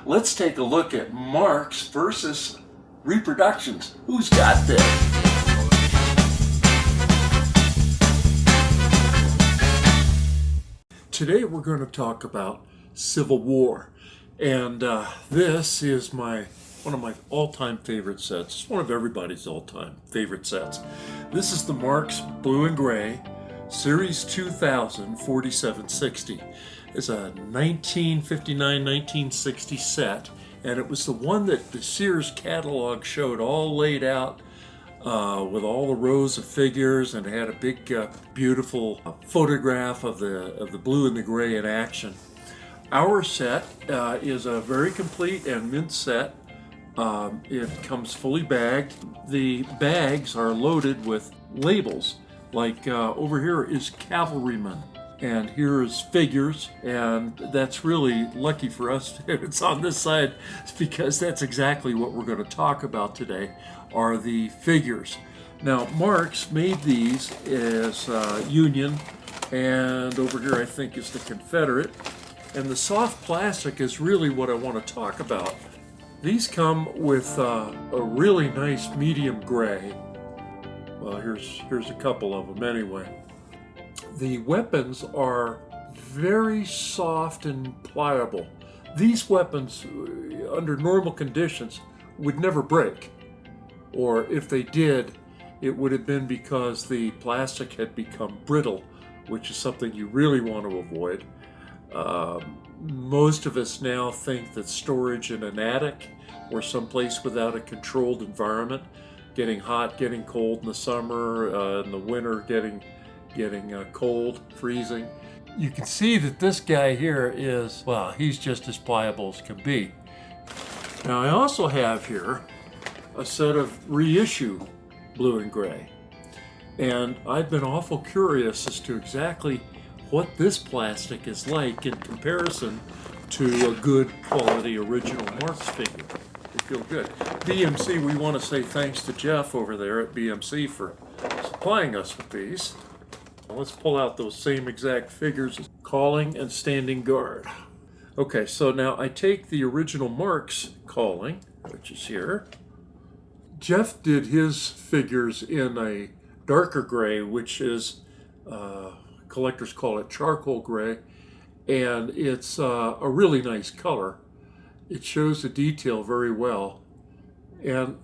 let's take a look at Marx versus reproductions. Who's got this? Today we're going to talk about Civil War, and this is one of my all-time favorite sets. It's one of everybody's all-time favorite sets. This is the Marx Blue and Gray Series 2000 4760. It's a 1959-1960 set, and it was the one that the Sears catalog showed all laid out with all the rows of figures, and had a big, beautiful photograph of the blue and the gray in action. Our set is a very complete and mint set. It comes fully bagged. The bags are loaded with labels. Like over here is cavalryman, and here is figures, and that's really lucky for us if it's on this side, because that's exactly what we're going to talk about today, are the figures. Now, Marx made these as Union, and over here I think is the Confederate, and the soft plastic is really what I want to talk about. These come with a really nice medium gray. Well, here's a couple of them anyway. The weapons are very soft and pliable. These weapons, under normal conditions, would never break. Or if they did, it would have been because the plastic had become brittle, which is something you really want to avoid. Most of us now think that storage in an attic or someplace without a controlled environment, getting hot, getting cold in the summer, in the winter getting cold, freezing. You can see that this guy here is, well, he's just as pliable as can be. Now I also have here a set of reissue blue and gray, and I've been awful curious as to exactly what this plastic is like in comparison to a good quality original Marx figure. They feel good. BMC, we want to say thanks to Jeff over there at BMC for supplying us with these. Now let's pull out those same exact figures, calling and standing guard. Okay, so now I take the original Marx calling, which is here. Jeff did his figures in a darker gray, which is, collectors call it charcoal gray, and it's a really nice color. It shows the detail very well, and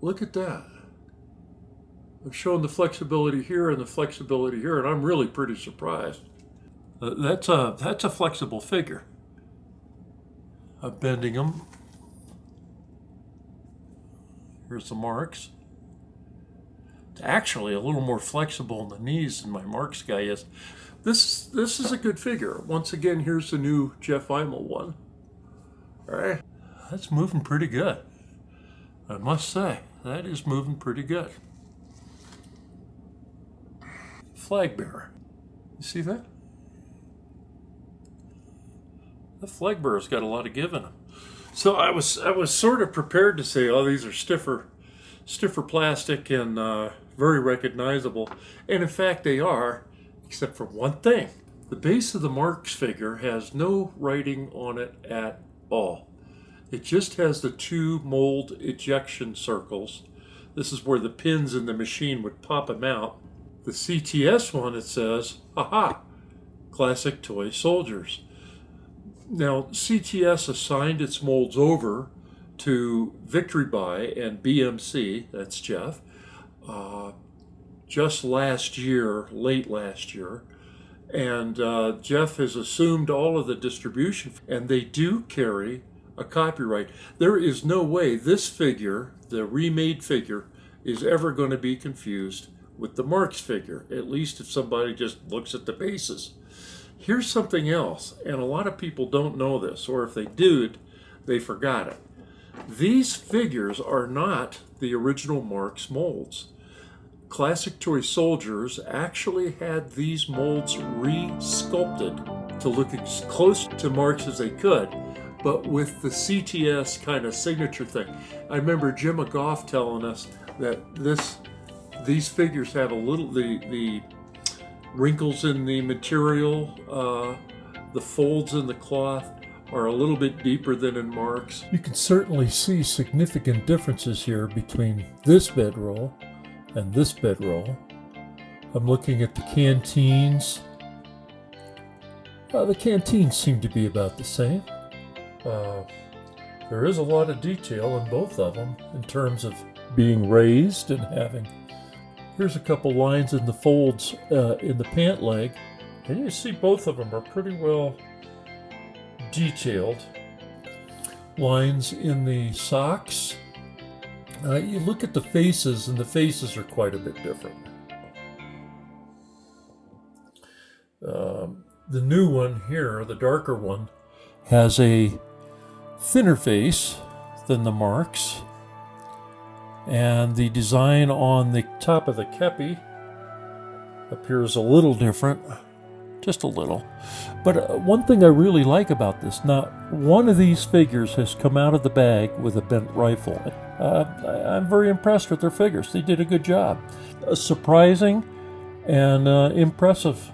look at that. I've shown the flexibility here and the flexibility here, and I'm really pretty surprised. That's a flexible figure. I'm bending them. Here's the Marx. It's actually a little more flexible in the knees than my Marx guy is. This is a good figure. Once again, here's the new Jeff Imel one. All right, that's moving pretty good. I must say, that is moving pretty good. Flag bearer. You see that? The flag bearer's got a lot of give in him. So I was sort of prepared to say, oh, these are stiffer plastic and very recognizable. And in fact, they are, except for one thing. The base of the Marx figure has no writing on it at all. It just has the two mold ejection circles. This is where the pins in the machine would pop them out. The CTS one, it says, aha, Classic Toy Soldiers. Now, CTS assigned its molds over to Victory Buy and BMC, that's Jeff, just last year, late last year. And Jeff has assumed all of the distribution, and they do carry a copyright. There is no way this figure, the remade figure, is ever going to be confused with the Marx figure, at least if somebody just looks at the bases. Here's something else, and a lot of people don't know this, or if they did, they forgot it. These figures are not the original Marx molds. Classic Toy Soldiers actually had these molds re-sculpted to look as close to Marx as they could, but with the CTS kind of signature thing. I remember Jim McGough telling us that these figures have a little, the wrinkles in the material, the folds in the cloth are a little bit deeper than in Marx. You can certainly see significant differences here between this bedroll and this bedroll. I'm looking at the canteens. The canteens seem to be about the same. There is a lot of detail in both of them in terms of being raised and having. Here's a couple lines in the folds in the pant leg, and you see both of them are pretty well detailed. Lines in the socks. You look at the faces, and the faces are quite a bit different. The new one here, the darker one, has a thinner face than the Marx, and the design on the top of the kepi appears a little different, just a little. But one thing I really like about this, not one of these figures has come out of the bag with a bent rifle. I'm very impressed with their figures. They did a good job. Surprising and impressive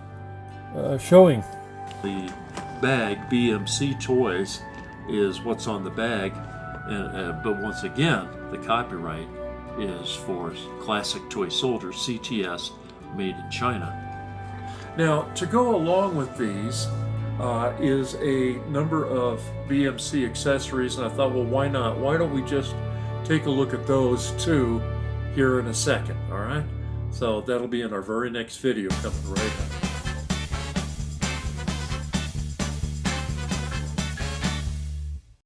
showing. The bag, BMC Toys, is what's on the bag, but once again, the copyright is for Classic Toy Soldiers, CTS, made in China. Now, to go along with these is a number of BMC accessories, and I thought, well, why not? Why don't we just take a look at those too here in a second, all right? So that'll be in our very next video coming right up.